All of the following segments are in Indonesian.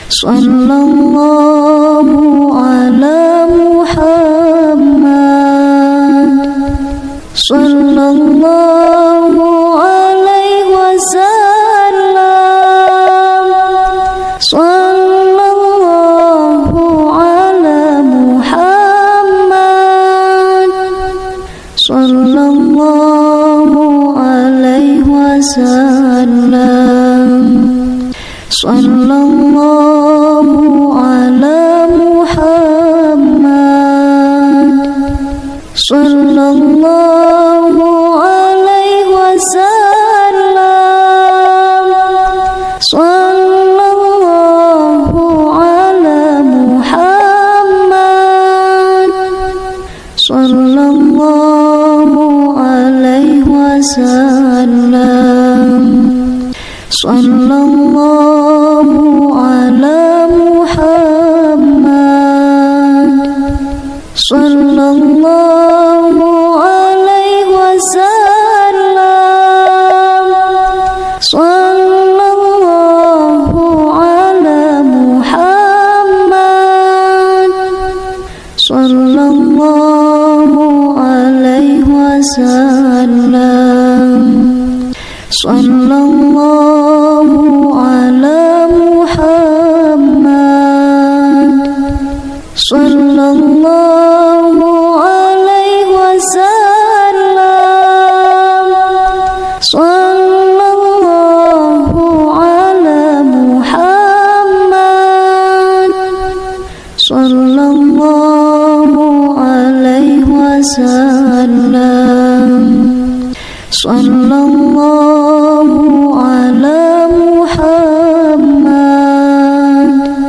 Sallallahu ala Muhammad, sallallahu alaihi wasallam, sallallahu ala Muhammad, sallallahu alaihi wasallam, sallallahu ala Muhammad, sallallahu alaihi wasallam, sallallahu ala Muhammad, sallallahu alaihi wasallam, sallallahu ala Muhammad, sallallahu alaihi wasallam, sallallahu ala Muhammad, sallallahu alaihi wasallam, sallallahu ala Muhammad, sallallahu alaihi wasallam, sallallahu ala Muhammad, sallallahu alaihi wasallam, sallallahu ala Muhammad, sallallahu alaihi wasallam, sallallahu ala Muhammad, sallallahu alaihi wasallam, sallallahu ala Muhammad, sallallahu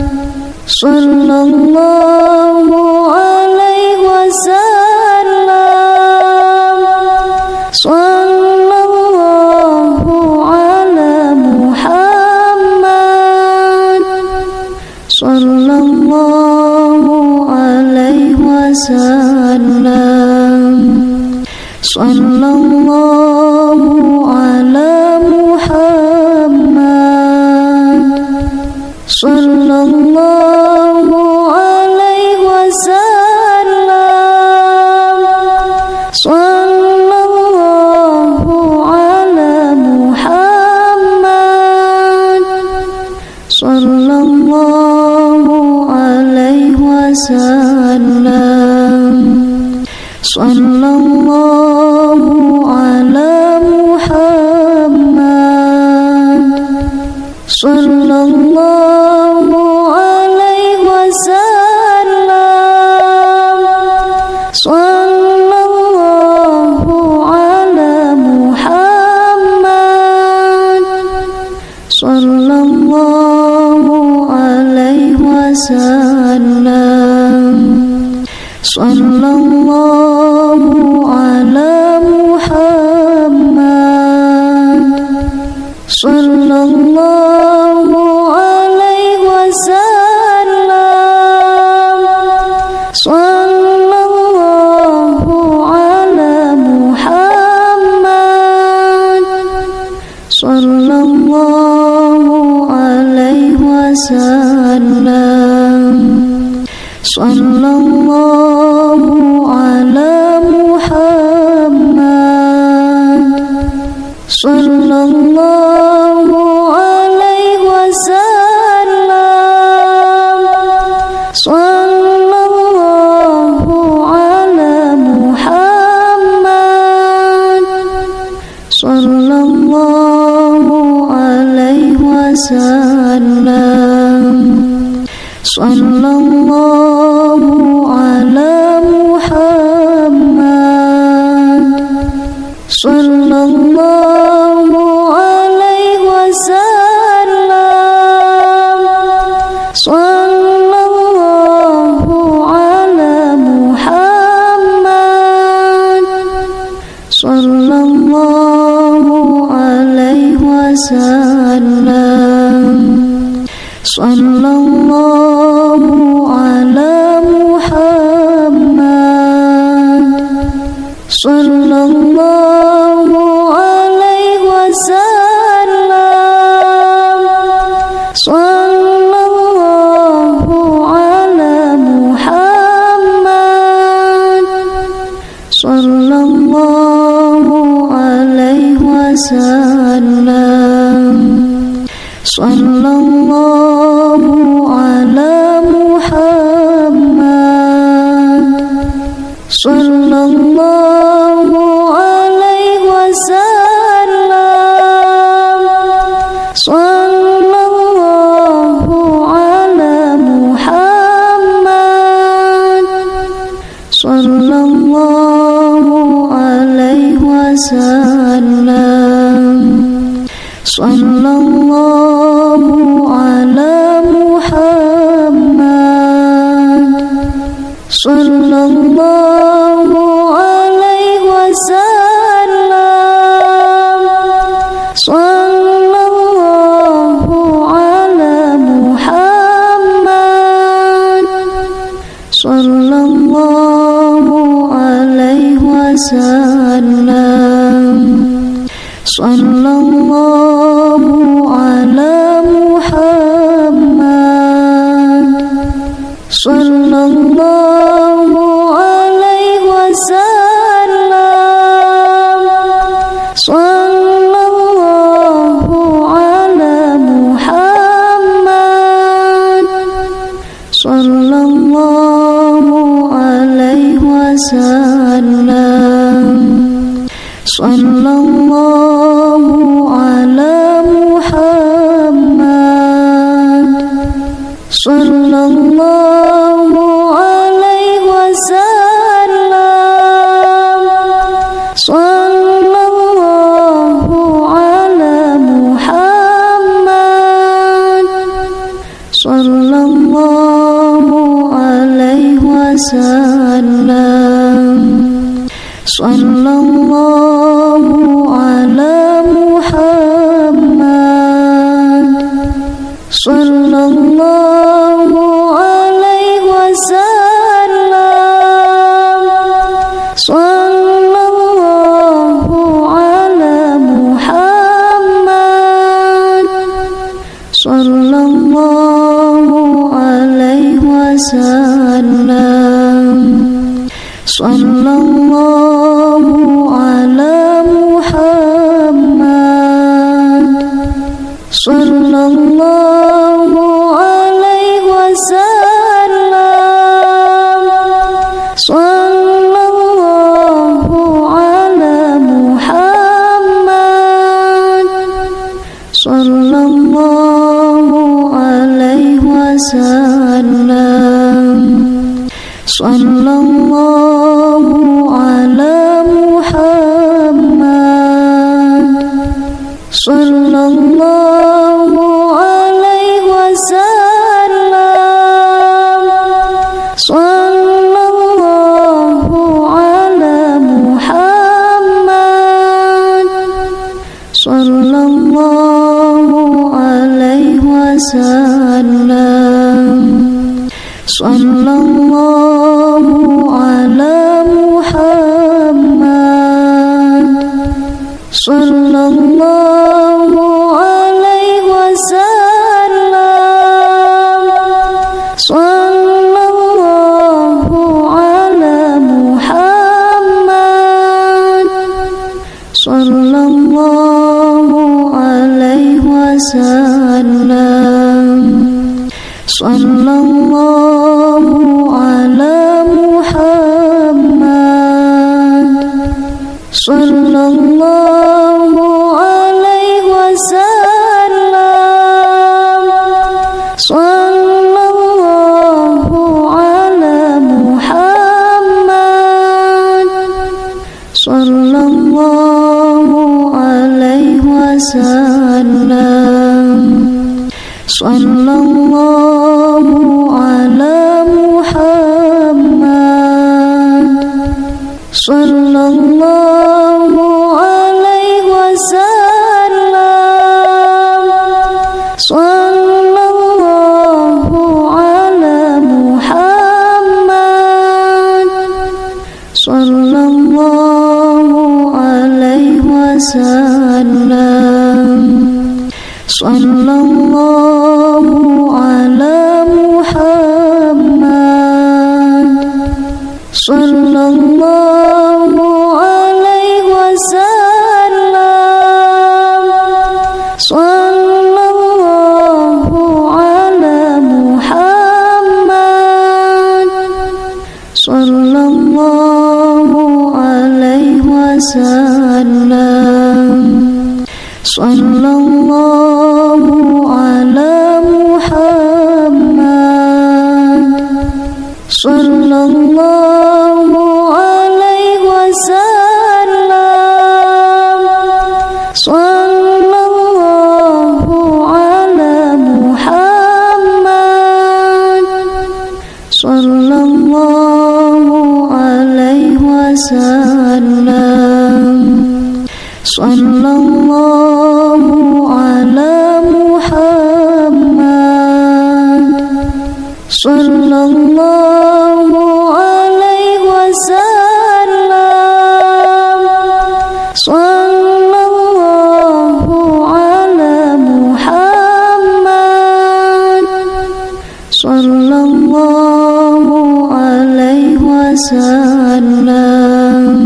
alaihi wasallam, sallallahu ala Muhammad, sallallahu alaihi wasallam, sallallahu ala Muhammad, sallallahu alaihi wasallam, sallallahu ala Muhammad, sallallahu alaihi wasallam, sallallahu ala Muhammad, sallallahu alaihi wasallam, sallallahu ala Muhammad, sallallahu alaihi wasallam, sallallahu ala Muhammad, sallallahu alaihi wasallam, sallallahu ala Muhammad, sallallahu alaihi wasallam, sallallahu ala Muhammad, sallallahu alaihi wasallam, sallallahu ala Muhammad, sallallahu alaihi wasallam, sallallahu ala Muhammad, sallallahu alaihi wasallam, sallallahu wasallam. Sallallahu ala Muhammad, sallallahu alaihi wasallam. Sallallahu ala Muhammad, sallallahu alaihi wasallam. Sallallahu ala Muhammad, sallallahu alaihi wasallam. Sallallahu ala Muhammad, sallallahu alaihi wasallam. Sallallahu ala Muhammad, sallallahu alaihi wasallam. Sallallahu ala Muhammad, sallallahu alaihi wasallam. Sallallahu ala Muhammad, sallallahu alaihi wasallam. Sallallahu ala Muhammad, sallallahu alaihi wasallam. Sallallahu ala Muhammad, sallallahu alaihi wasallam. Sallallahu ala Muhammad, sallallahu alaihi wasallam. Sallallahu ala Muhammad, sallallahu alaihi wasallam. Sallallahu ala Muhammad, sallallahu alaihi wasallam. Sallallahu ala Muhammad, sallallahu alaihi wasallam. Sallallahu ala Muhammad, sallallahu alaihi wasallam. Sallallahu ala Muhammad, sallallahu alaihi wasallam. Sallallahu ala Muhammad, sallallahu alaihi wasallam. Sallallahu ala Muhammad, sallallahu alaihi wasallam. Sallallahu ala Muhammad, sallallahu alaihi wasallam. Sallallahu ala Muhammad, sallallahu alaihi wasallam. Sallallahu ala Muhammad, sallallahu alaihi wasallam. Sallallahu ala Muhammad, sallallahu alaihi wasallam. sallallahu ala Muhammad, sallallahu alaihi wasallam, sallallahu ala Muhammad, sallallahu alaihi wasallam, sallallahu ala Muhammad, sallallahu alaihi wasallam, sallallahu ala Muhammad, sallallahu alaihi wasallam,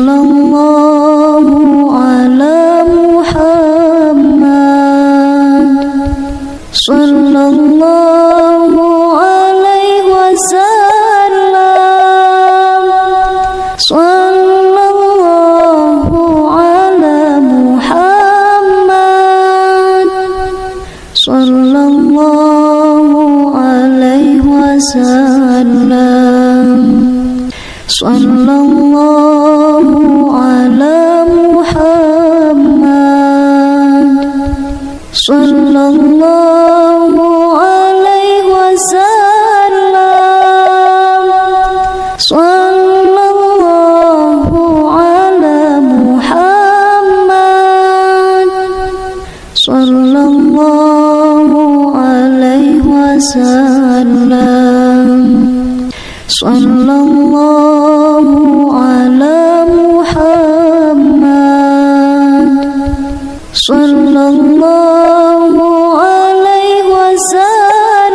sallallahu ala Muhammad, sallallahu alaihi wasallam, sallallahu ala Muhammad, sallallahu alaihi wasallam, sallallahu ala Muhammad, sallallahu alaihi wasallam, sallallahu ala Muhammad, sallallahu alaihi wasallam, sallallahu ala Muhammad, sallallahu alaihi wasallam, sallallahu ala Muhammad, sallallahu alaihi wasallam, sallallahu ala Muhammad, sallallahu alaihi wasallam,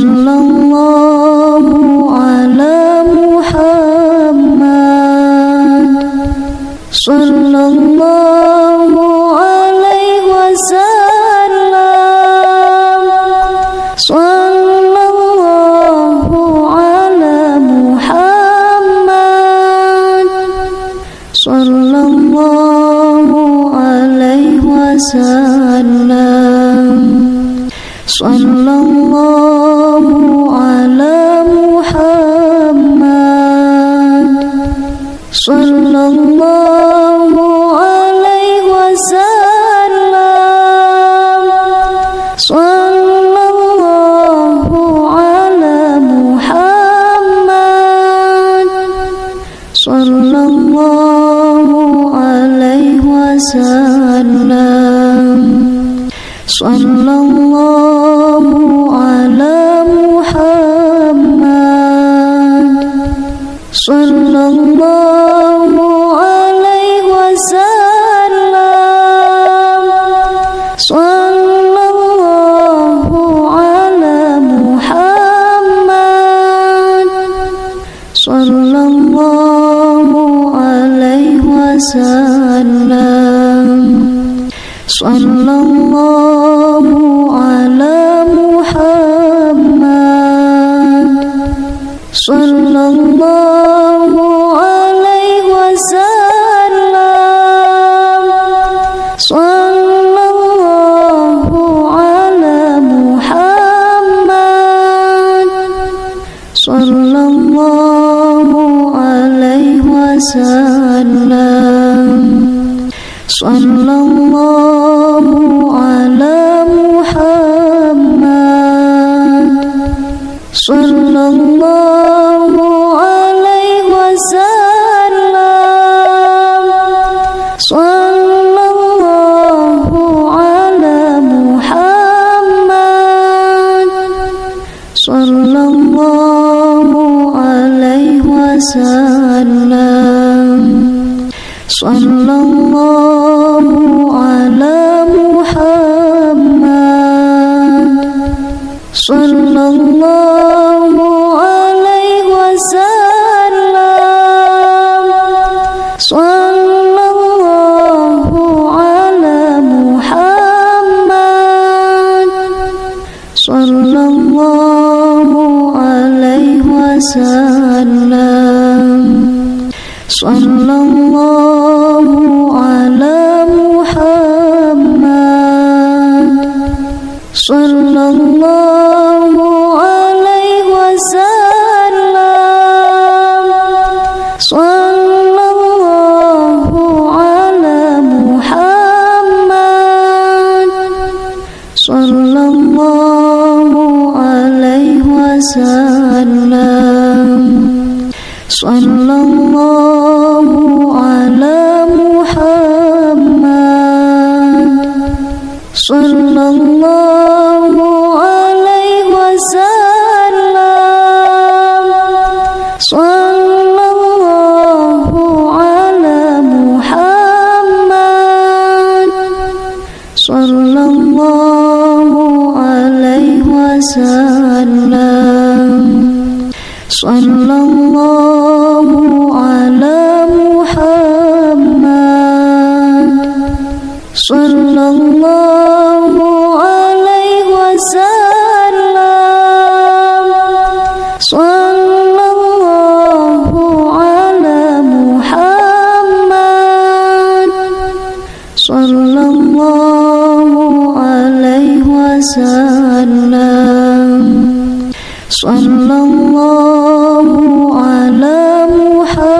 sallallahu ala Muhammad, sallallahu alaihi wasallam, sallallahu ala Muhammad, sallallahu alaihi wasallam, sallallahu ala Muhammad, sallallahu alaihi wasallam, sallallahu ala Muhammad, sallallahu alaihi wasallam, sallallahu ala Muhammad, sallallahu alaihi wasallam, sallallahu ala Muhammad, sallallahu alaihi wasallam, sallallahu ala Muhammad, sallallahu alaihi wasallam, sallallahu ala Muhammad, sallallahu alaihi wasallam, sallallahu ala Muhammad, sallallahu alaihi wasallam, sallallahu ala Muhammad, sallallahu alaihi wasallam, sallallahu sallallahu alaihi wasallam, sallallahu ala Muhammad, sallallahu alaihi wasallam, sallallahu ala Muhammad, sallallahu alaihi wasallam, sallallahu ala Muhammad, sallallahu alaihi wasallam, sallallahu ala Muhammad,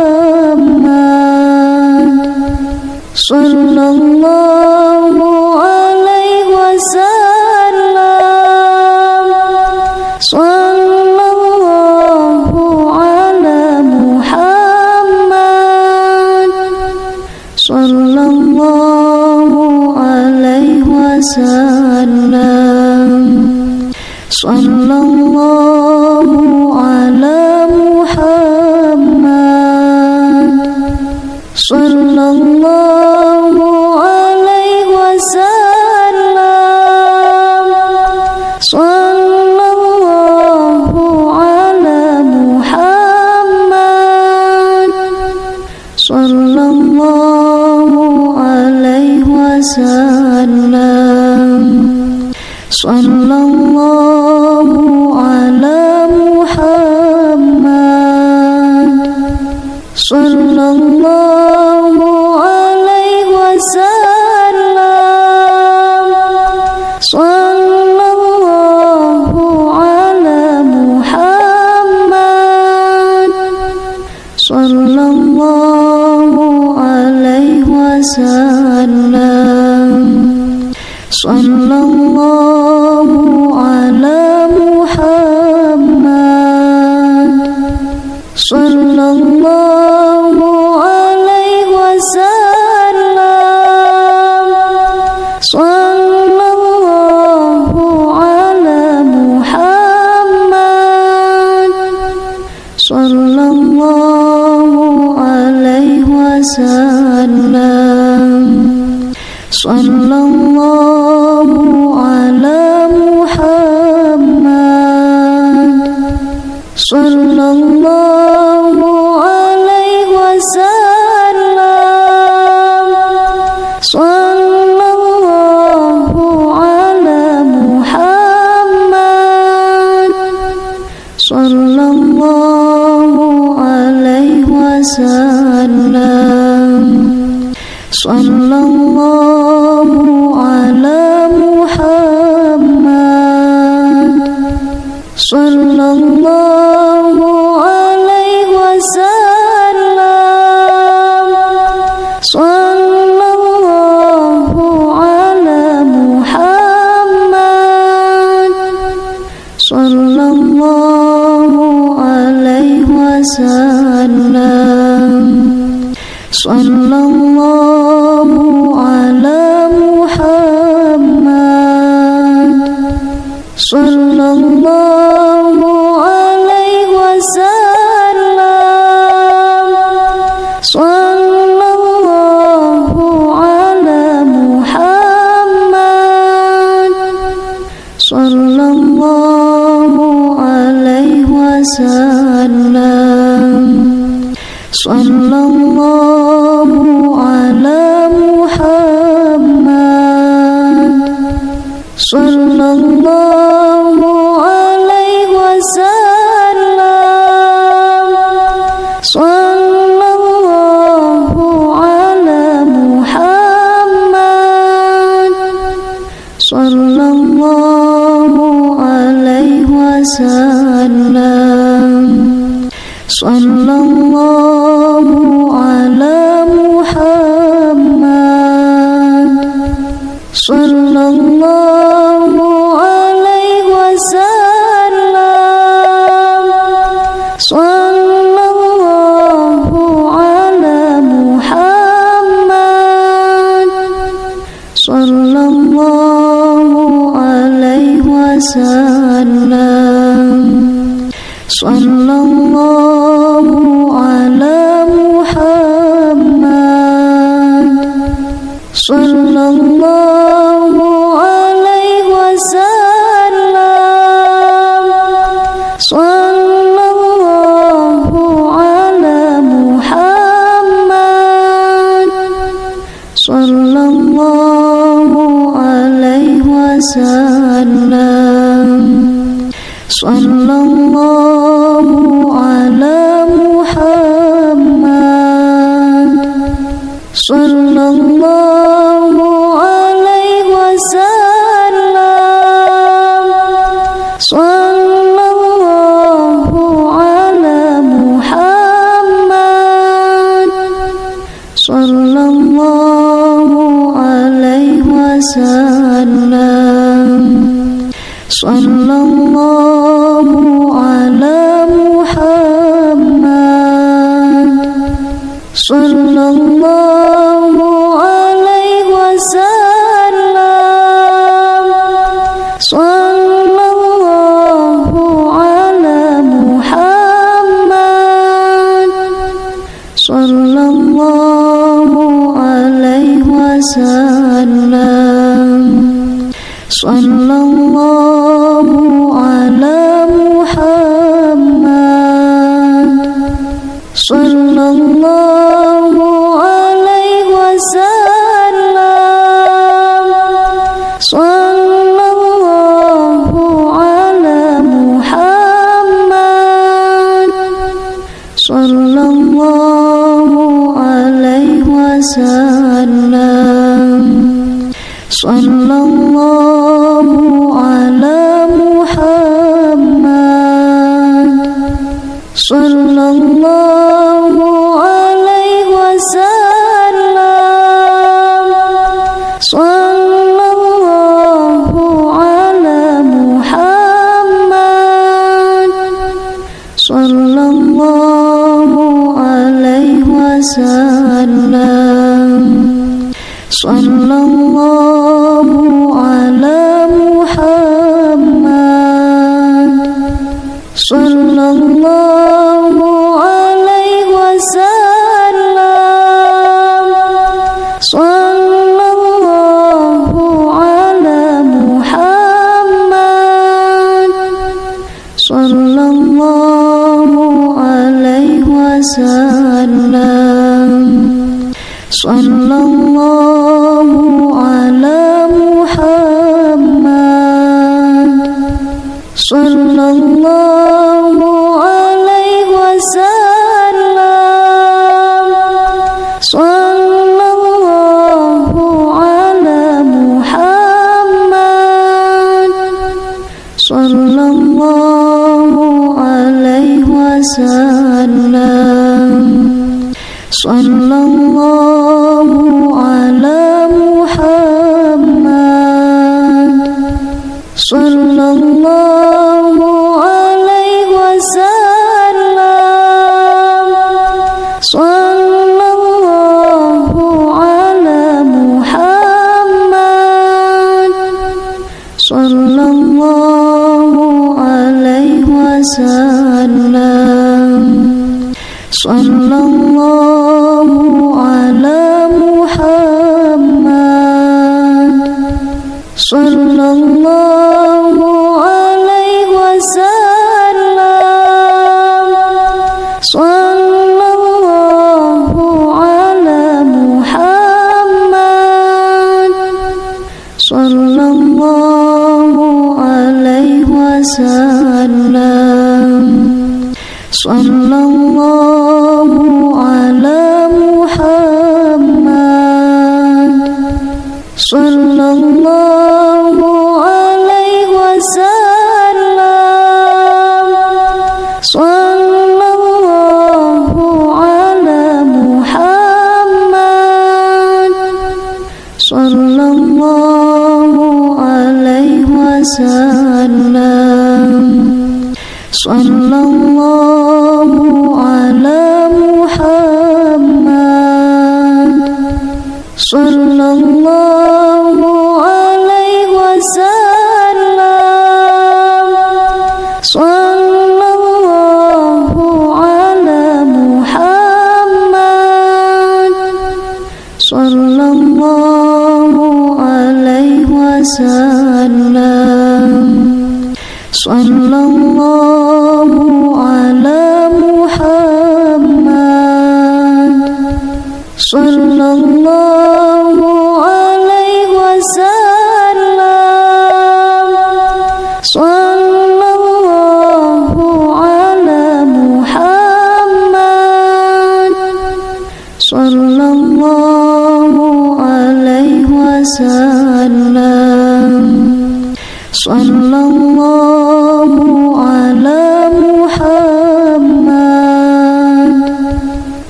sallallahu alaihi wasallam, sallallahu ala Muhammad, sallallahu alaihi wasallam, sallallahu ala Muhammad, sallallahu alaihi wasallam, sallallahu ala Muhammad, sallallahu alaihi wasallam, sallallahu ala Muhammad, sallallahu alaihi wasallam, sallallahu ala Muhammad, sallallahu alaihi wasallam, sallallahu ala Muhammad, sallallahu alaihi wasallam, sallallahu ala Muhammad, sallallahu alaihi wasallam, sallallahu ala Muhammad, sallallahu alaihi wasallam, sallallahu ala Muhammad, sallallahu alaihi wasallam, sallallahu ala Muhammad, sallallahu alaihi wasallam, sallallahu ala Muhammad, sallallahu alaihi wasallam, sallallahu ala Muhammad, sallallahu alaihi wasallam, sallallahu ala Muhammad, sallallahu alaihi wasallam, sallallahu ala Muhammad, sallallahu alaihi wasallam, sallallahu ala Muhammad, sallallahu alaihi wasallam, sallallahu ala Muhammad, sallallahu alaihi wasallam, sallallahu ala Muhammad, sallallahu sallallahu alaihi wasallam, sallallahu ala Muhammad, sallallahu alaihi wasallam, sallallahu ala Muhammad, sallallahu alaihi wasallam, sallallahu ala Muhammad, sallallahu alaihi wasallam, sallallahu ala Muhammad, sallallahu alaihi wasallam, sallallahu ala Muhammad, sallallahu alaihi wasallam, sallallahu ala Muhammad, sallallahu alaihi wasallam, sallallahu ala Muhammad, sallallahu alaihi wasallam, sallallahu ala Muhammad, sallallahu alaihi wasallam, sallallahu ala Muhammad, sallallahu alaihi wasallam, sallallahu ala Muhammad, sallallahu alaihi wasallam, sallallahu ala Muhammad, sallallahu alaihi wasallam, sallallahu ala Muhammad, sallallahu alaihi wasallam, sallallahu ala Muhammad, sallallahu alaihi wasallam, sallallahu ala Muhammad, sallallahu alaihi wasallam, sallallahu ala Muhammad, sallallahu alaihi wasallam, sallallahu ala Muhammad, sallallahu alaihi wasallam, sallallahu ala Muhammad, sallallahu alaihi wasallam, sallallahu ala Muhammad, sallallahu alaihi wasallam, sallallahu ala Muhammad, sallallahu alaihi wasallam, sallallahu ala Muhammad, sallallahu alaihi wasallam, sallallahu ala Muhammad, sallallahu alaihi wasallam. Sallallahu ala Muhammad, sallallahu alaihi wasallam. Sallallahu ala Muhammad, sallallahu alaihi wasallam. Sallallahu ala Muhammad,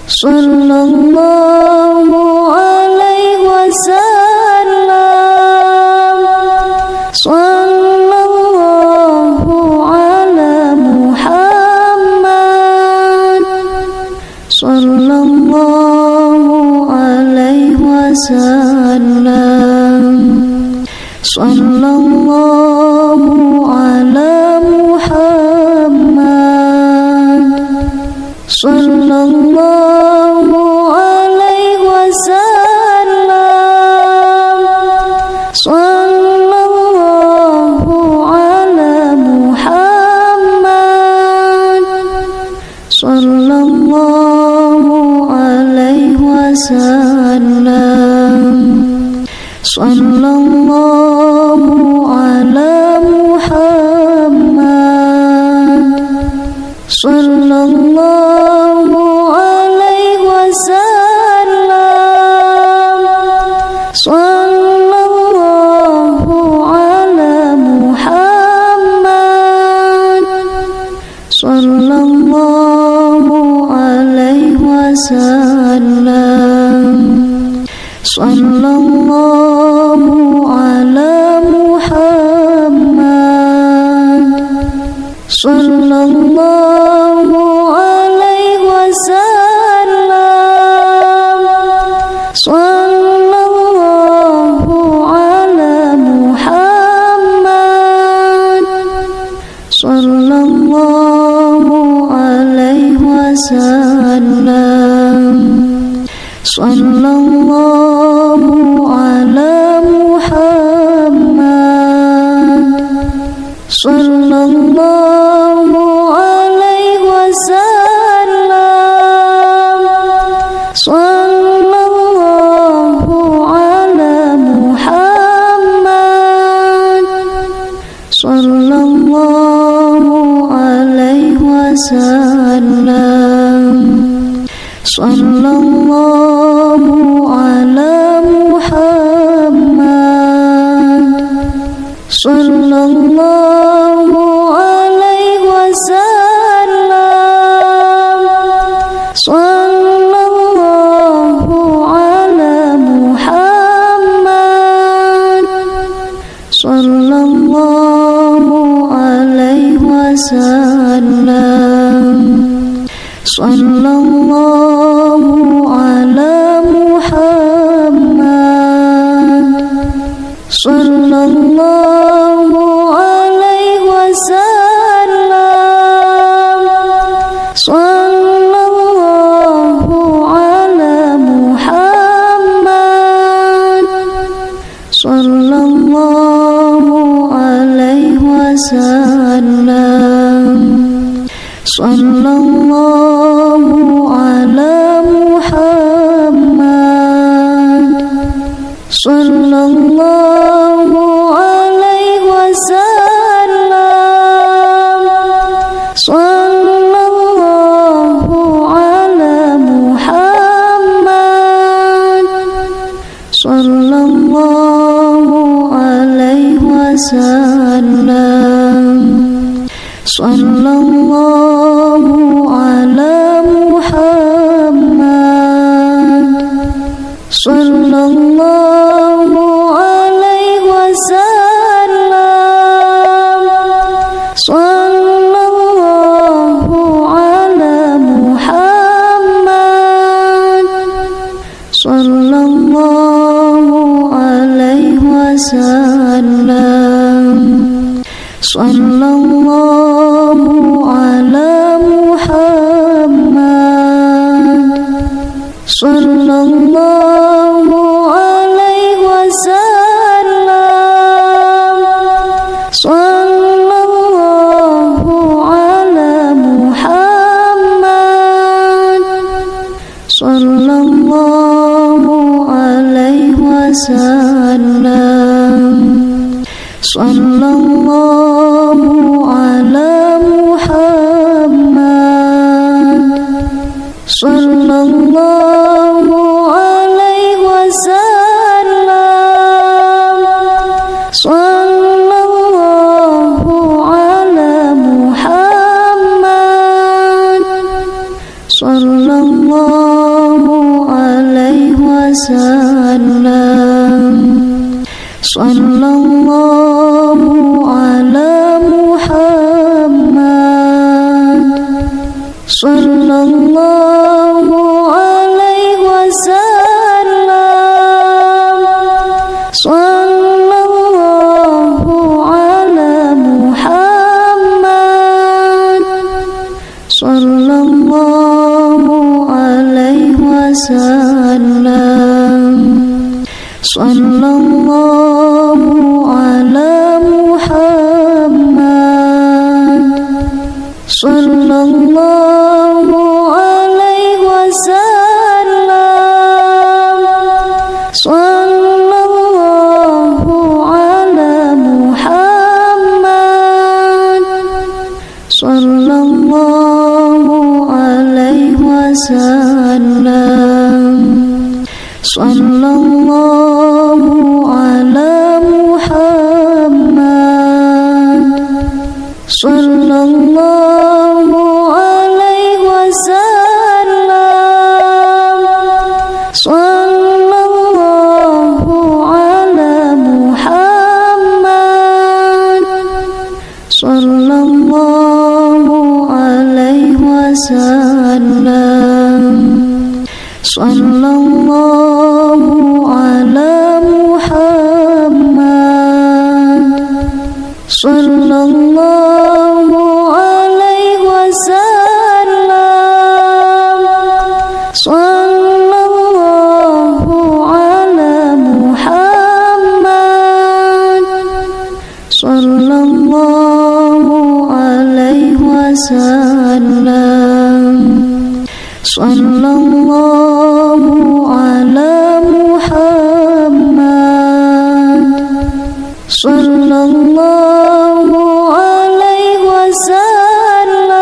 sallallahu alaihi wasallam. Sallallahu ala Muhammad, sallallahu alaihi wasallam. Sallallahu ala Muhammad, sallallahu alaihi wasallam. Sallallahu ala Muhammad, sallallahu alaihi wasallam. Sallallahu ala Muhammad, sallallahu alaihi wasallam. Sallallahu ala Muhammad, sallallahu alaihi wasallam. Sallallahu ala Muhammad, sallallahu alaihi wasallam. Sallallahu ala Muhammad, sallallahu alaihi wasallam. Sallallahu ala Muhammad, sallallahu alaihi wasallam. Sallallahu ala Muhammad, sallallahu alaihi wasallam. Sallallahu ala Muhammad, sallallahu alaihi wasallam. Sallallahu ala Muhammad, sallallahu alaihi wasallam. Sallallahu ala Muhammad, sallallahu alaihi wasallam. Sallallahu ala Muhammad, sallallahu alaihi wasallam. Sallallahu ala Muhammad, sallallahu alaihi wasallam. Sallallahu ala Muhammad, sallallahu alaihi wasallam. Sallallahu ala Muhammad, sallallahu alaihi wasallam. Sallallahu ala Muhammad, sallallahu alaihi wasallam. Sallallahu ala Muhammad, sallallahu wasallam. Sallallahu ala Muhammad, sallallahu alaihi wasallam. Sallallahu ala Muhammad, sallallahu alaihi wasallam. Sallallahu ala Muhammad, sallallahu alaihi wasallam. Sallallahu ala Muhammad, sallallahu alaihi wasallam. Sallallahu ala Muhammad, sallallahu alaihi wasallam. Sallallahu ala Muhammad, sallallahu alaihi wasallam. Sallallahu ala Muhammad, sallallahu alaihi wasallam. Sallallahu ala Muhammad, sallallahu alaihi wasallam. Sallallahu ala Muhammad, sallallahu alaihi wasallam. Sallallahu ala Muhammad, sallallahu alaihi wasallam. Sallallahu ala Muhammad, sallallahu alaihi wasallam. Sallallahu ala Muhammad, sallallahu alaihi wasallam.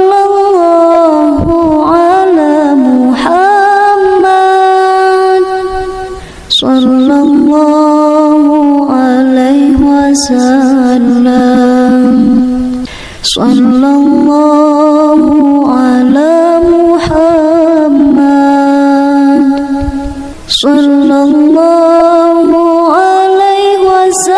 Sallallahu ala Muhammad, sallallahu alaihi wasallam. Sallallahu ala Muhammad, sallallahu alaihi wasallam.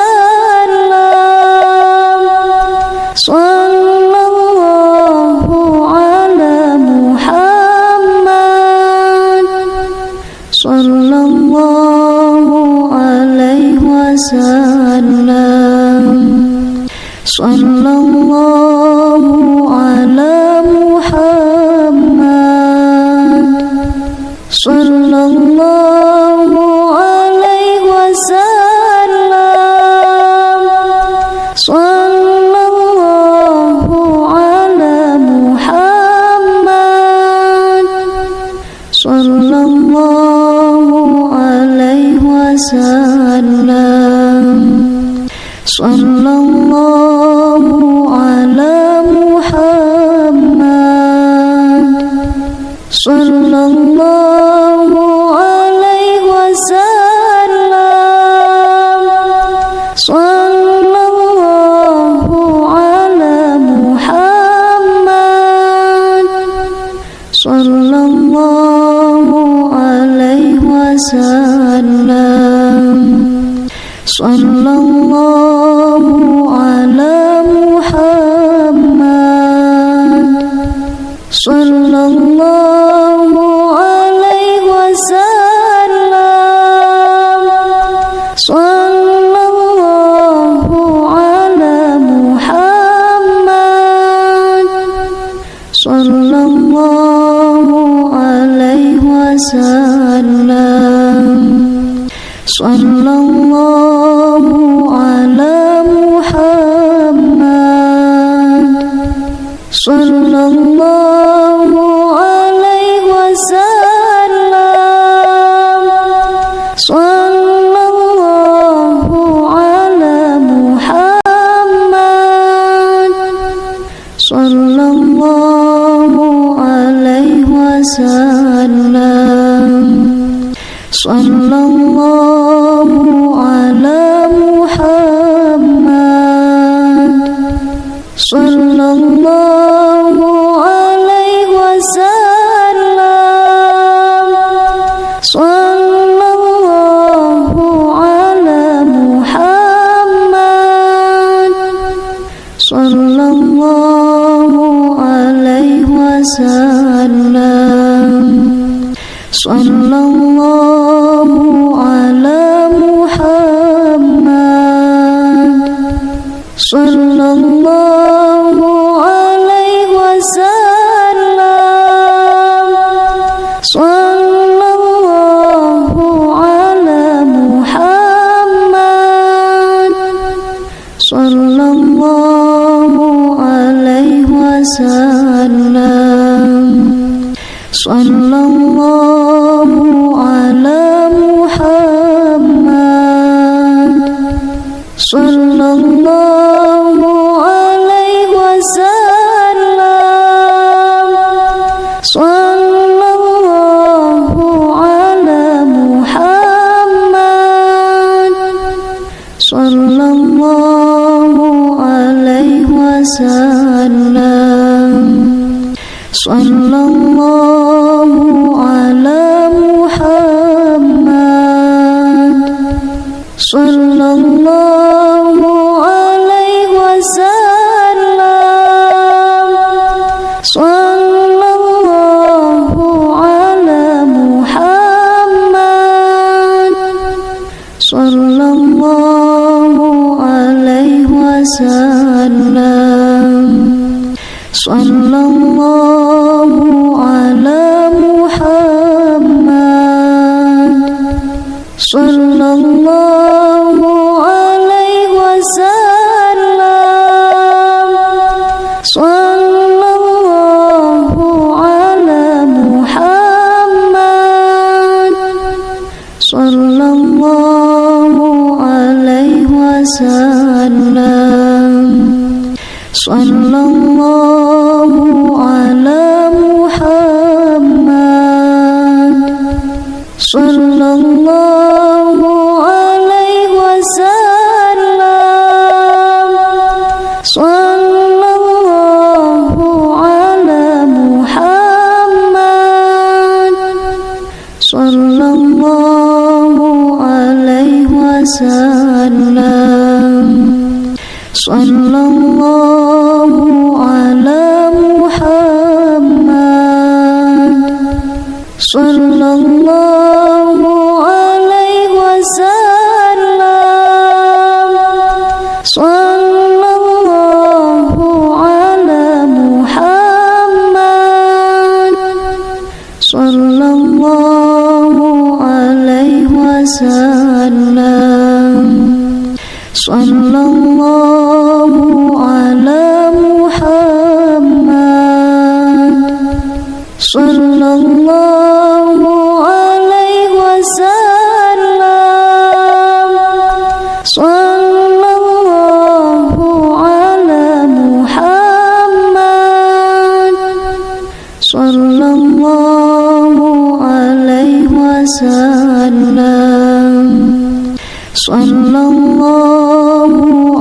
Sallallahu ala Muhammad, sallallahu alaihi wasallam. Sallallahu ala Muhammad, sallallahu alaihi wasallam. Sallallahu ala Muhammad, sallallahu alaihi wasallam. Sallallahu ala Muhammad, sallallahu alaihi wasallam. Sallallahu ala Muhammad, sallallahu alaihi wasallam. Sallallahu ala Muhammad, sallallahu alaihi wasallam. Sallallahu ala Muhammad, sallallahu alaihi wasallam. sallallahu ala Muhammad, sallallahu alaihi wasallam, sallallahu ala Muhammad, sallallahu alaihi wasallam, sallallahu ala Muhammad, sallallahu alaihi wasallam, sallallahu ala Muhammad, sallallahu alaihi wasallam, sallallahu ala Muhammad, sallallahu alaihi wasallam, sallallahu ala Muhammad, sallallahu alaihi wasallam, sallallahu ala Muhammad, sallallahu alaihi wasallam, sallallahu ala Muhammad, sallallahu alaihi wasallam, sallallahu ala Muhammad, sallallahu alaihi wasallam, sallallahu ala Muhammad, sallallahu alaihi wasallam, sallallahu ala Muhammad, sallallahu alaihi wasallam, sallallahu ala Muhammad, sallallahu alaihi wasallam, sallallahu ala Muhammad, sallallahu alaihi wasallam, sallallahu ala Muhammad, sallallahu alaihi wasallam, sallallahu ala Muhammad, sallallahu alaihi wasallam, sallallahu ala Muhammad, sallallahu alaihi wasallam, sallallahu ala Muhammad, sallallahu alaihi wasallam, sallallahu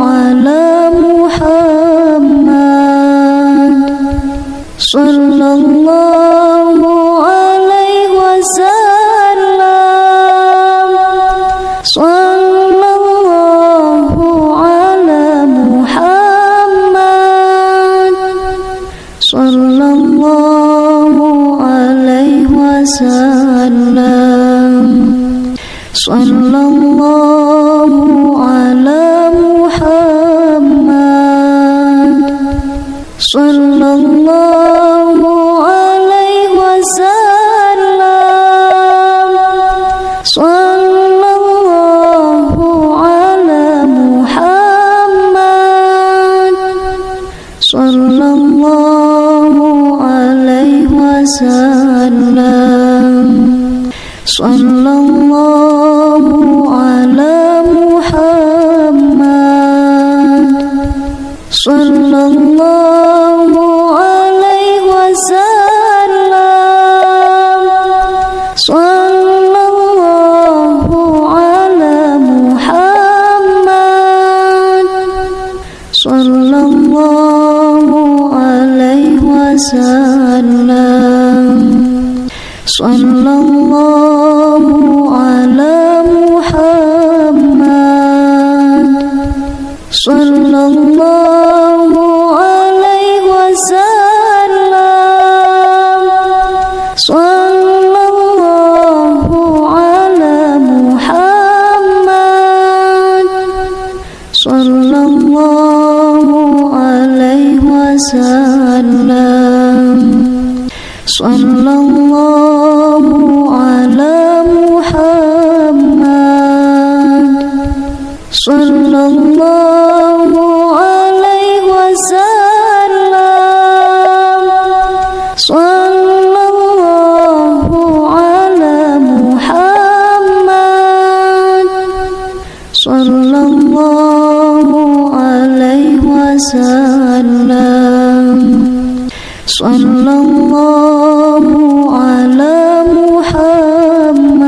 ala Muhammad, sallallahu alaihi wasallam, sallallahu ala Muhammad, sallallahu alaihi wasallam, sallallahu ala Muhammad, sallallahu alaihi wasallam, sallallahu ala Muhammad, sallallahu alaihi wasallam, sallallahu Sallallahu ala Muhammad. Sallallahu alaihi wasallam. Sallallahu ala Muhammad. Sallallahu alaihi wasallam. Sallallahu ala Muhammad. Sallallahu alaihi wasallam. Sallallahu ala Muhammad. Sallallahu alaihi wasallam. Sallallahu ala Muhammad.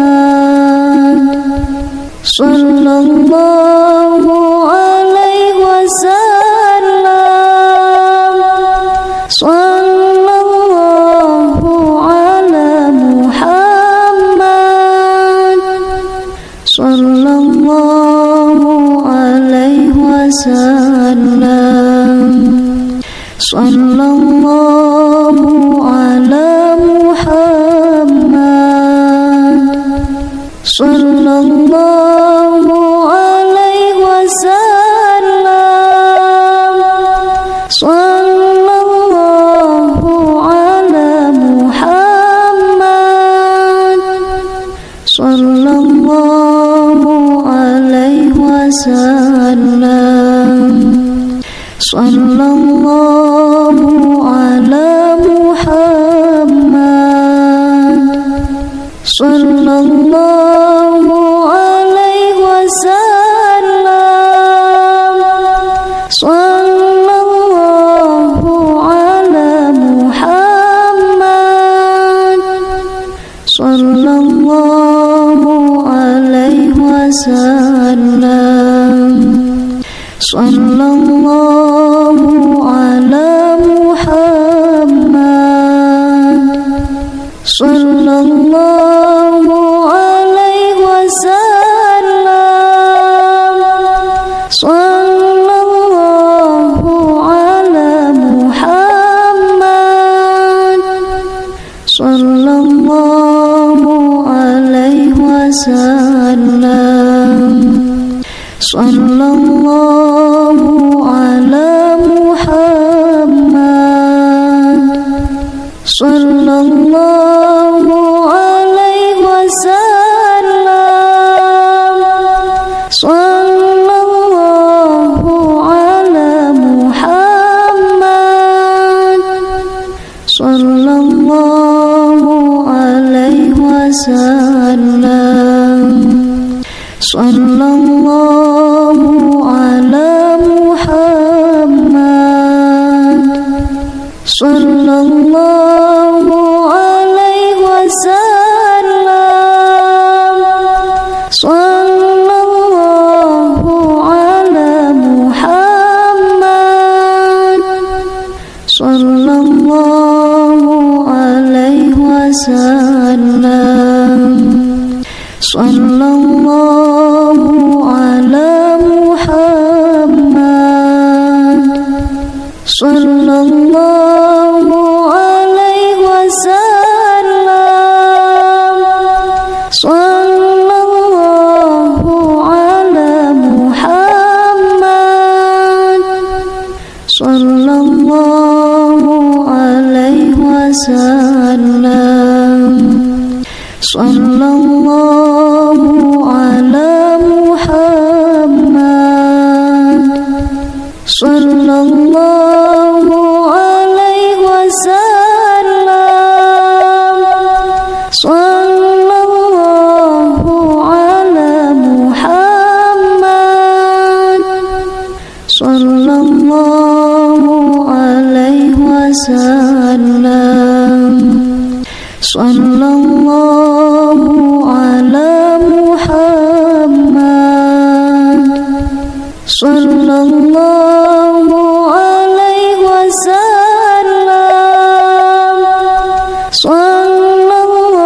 Sallallahu alaihi wasallam. Sallallahu ala Muhammad. Sallallahu alaihi wasallam. Sallallahu ala Muhammad. Sallallahu alaihi wasallam. Sallallahu ala Muhammad. Sallallahu alaihi wasallam. Sallallahu ala Muhammad. Sallallahu alaihi wasallam. Sallallahu ala Muhammad. Sallallahu alaihi wasallam. Sallallahu ala Muhammad. Sallallahu alaihi wasallam. Sallallahu ala Muhammad. Sallallahu alaihi wasallam. Sallallahu ala Muhammad. Sallallahu alaihi wasallam. Sallallahu ala Muhammad. Sallallahu alaihi wasallam. Sallallahu ala Muhammad. Sallallahu alaihi wasallam. Sallallahu ala Muhammad. Sallallahu alaihi wasallam. Sallallahu ala Muhammad. Sallallahu alaihi wasallam. Sallallahu ala Muhammad. Sallallahu alaihi wasallam. Sallallahu ala Muhammad. Sallallahu alaihi wasallam. Sallallahu ala Muhammad. Sallallahu alaihi wasallam. Sallallahu ala Muhammad. Sallallahu alaihi wasallam. Sallallahu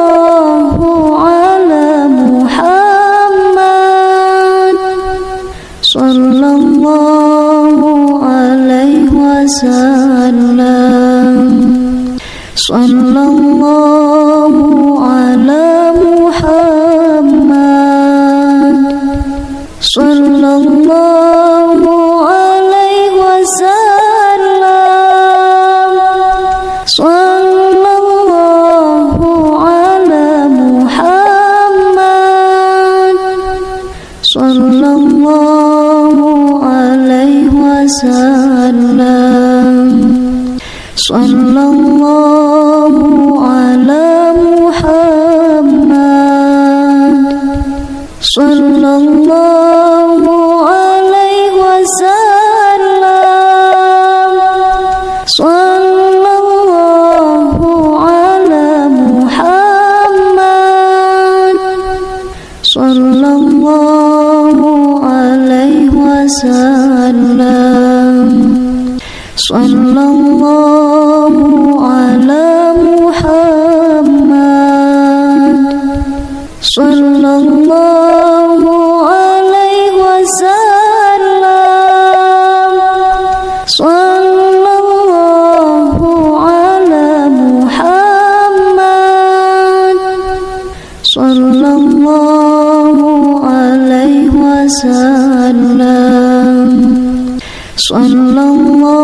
sallallahu alaihi wasallam, sallallahu ala Muhammad, sallallahu alaihi wasallam, sallallahu ala Muhammad, sallallahu alaihi wasallam, sallallahu ala Muhammad, sallallahu alaihi wasallam, sallallahu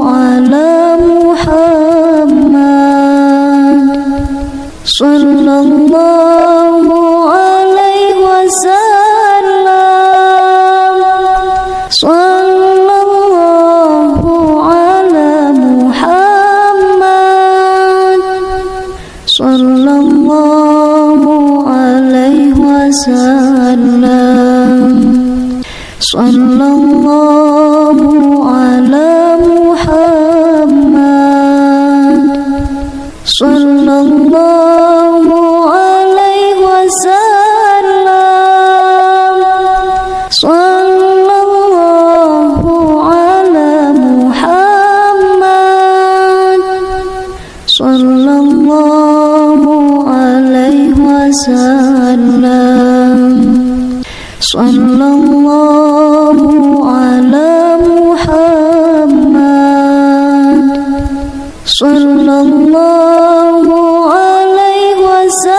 ala Muhammad, sallallahu alaihi wasallam, sallallahu ala Muhammad, sallallahu alaihi wasallam, sallallahu ala Muhammad, sallallahu alaihi wasallam, sallallahu ala Muhammad, sallallahu alaihi wasallam, sallallahu ala Muhammad, sallallahu alaihi wasallam, sallallahu ala Muhammad, sallallahu alaihi wasallam,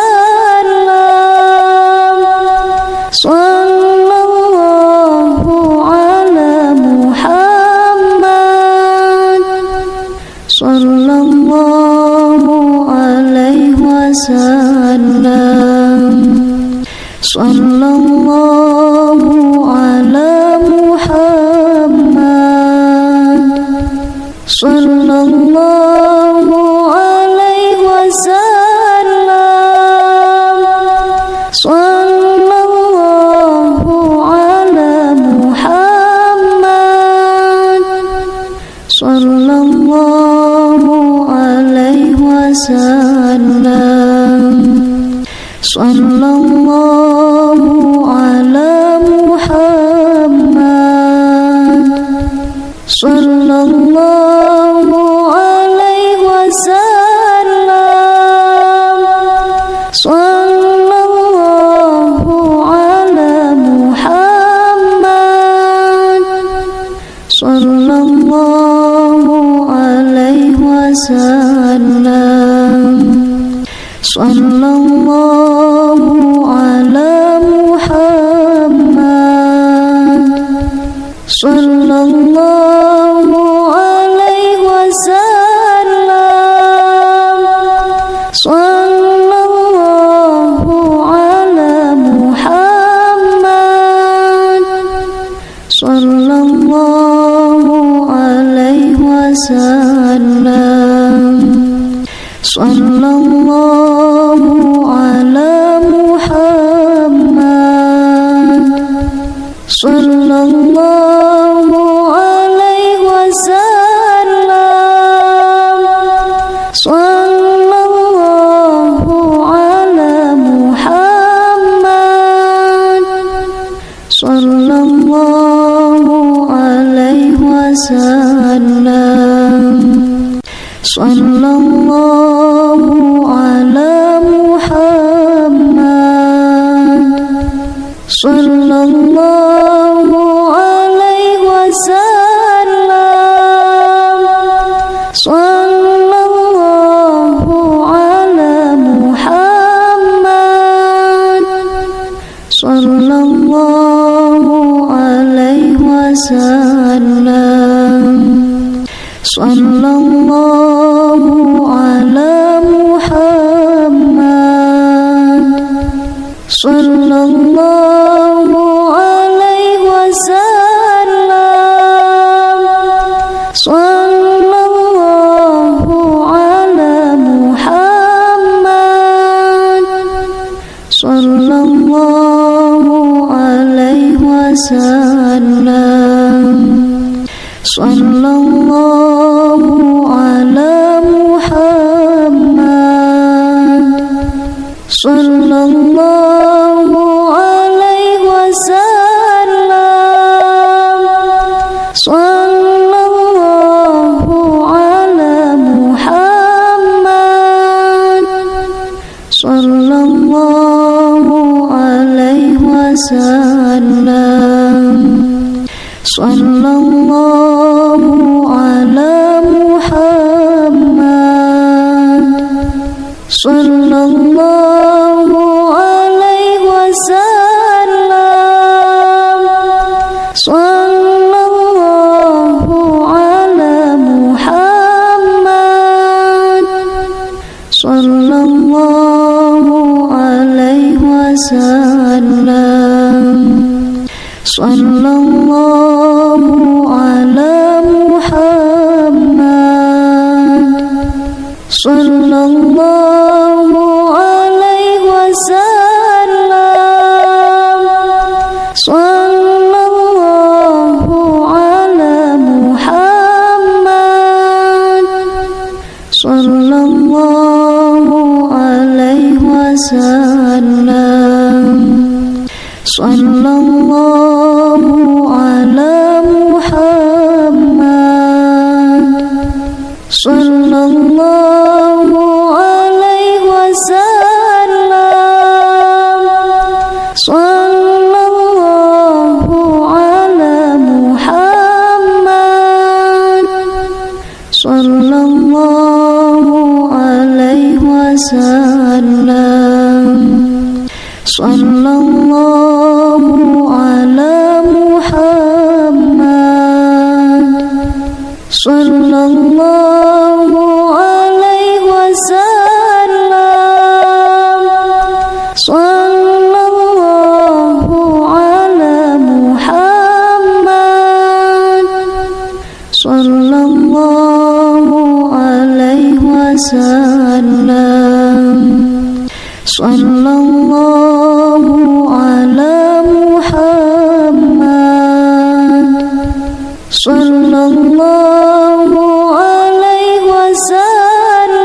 sallallahu ala Muhammad, sallallahu alaihi wasallam, sallallahu ala Muhammad, sallallahu alaihi wasallam, sallallahu ala Muhammad, sallallahu alaihi wasallam, sallallahu ala Muhammad, sallallahu alaihi wasallam, sallallahu ala Muhammad, sallallahu alaihi wasallam, sallallahu ala Muhammad, sallallahu alaihi wasallam, sallallahu ala Muhammad, sallallahu alaihi wasallam, sallallahu ala Muhammad, sallallahu alaihi wasallam, sallallahu ala Muhammad, sallallahu alaihi wasallam, sallallahu ala Muhammad, sallallahu alaihi wasallam, sallallahu ala Muhammad, sallallahu alaihi wasallam, sallallahu ala Muhammad, sallallahu alaihi wasallam. Sallallahu ala Muhammad. Sallallahu alaihi wasallam. Sallallahu ala Muhammad. Sallallahu alaihi wasallam. Sallallahu ala Muhammad. Sallallahu alaihi wasallam. Sallallahu ala Muhammad. Sallallahu alaihi wasallam. Sallallahu ala Muhammad. Sallallahu alaihi wasallam. Sallallahu ala Muhammad. Sallallahu alaihi wasallam. Sallallahu ala Muhammad. Sallallahu alaihi wasallam. Sallallahu ala Muhammad. Sallallahu alaihi wasallam. Sallallahu ala Muhammad. Sallallahu alaihi wasallam. Sallallahu ala Muhammad. Sallallahu alaihi wasallam. Sallallahu ala Muhammad. Sallallahu alaihi wasallam.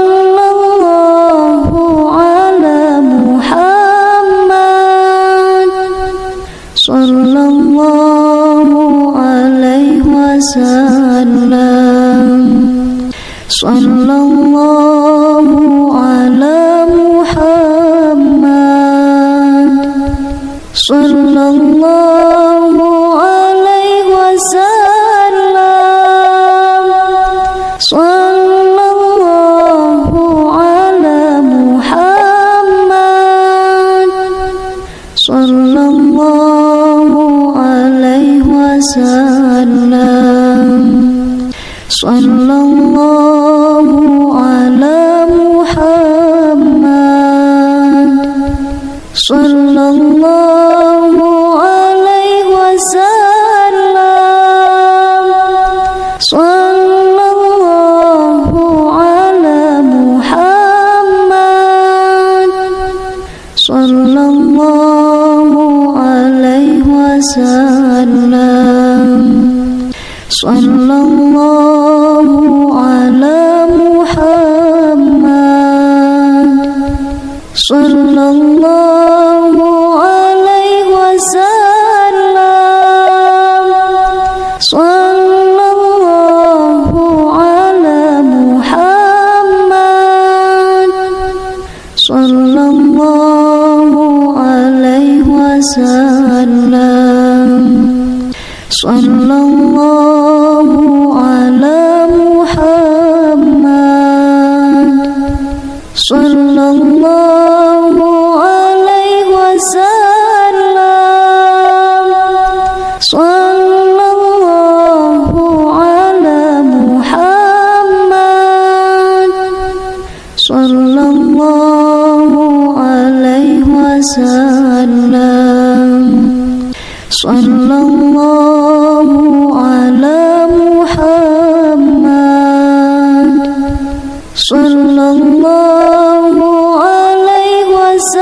Sallallahu ala Muhammad. Sallallahu alaihi wasallam. Sallallahu ala Muhammad. Sallallahu alaihi wasallam. Sallallahu ala Muhammad. Sallallahu alaihi wasallam. Sallallahu ala Muhammad. Sallallahu alaihi wasallam. Sallallahu ala Muhammad. Sallallahu alaihi wasallam. Sallallahu ala Muhammad. Sallallahu alaihi wasallam. Sallallahu ala Muhammad. Sallallahu alaihi wasallam. Sallallahu ala Muhammad. Sallallahu alaihi wasallam. Sallallahu ala Muhammad. Sallallahu alaihi wasallam. Sallallahu ala Muhammad. Sallallahu alaihi wasallam.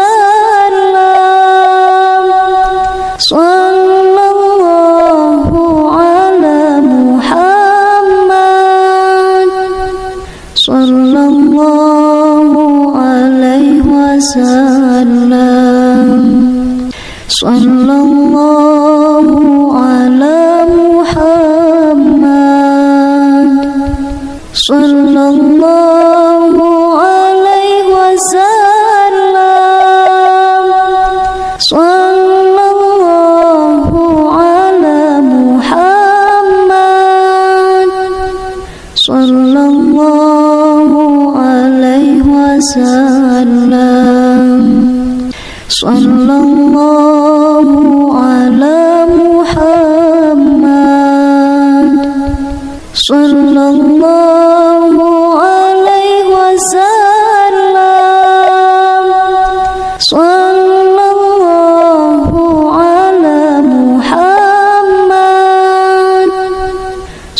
sallallahu ala Muhammad, sallallahu alaihi wasallam, sallallahu ala Muhammad, sallallahu alaihi wasallam, sallallahu ala Muhammad, sallallahu alaihi wasallam, sallallahu ala Muhammad,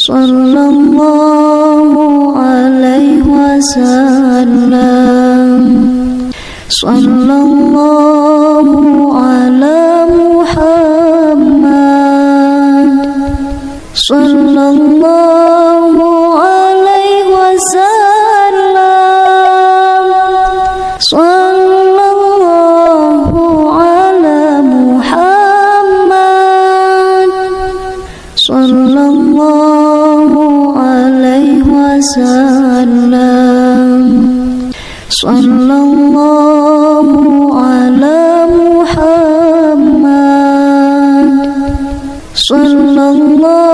sallallahu alaihi wasallam, sallallahu ala Muhammad, sallallahu alaihi wasallam, sallallahu ala Muhammad, sallallahu alaihi wasallam, sallallahu ala Muhammad, sallallahu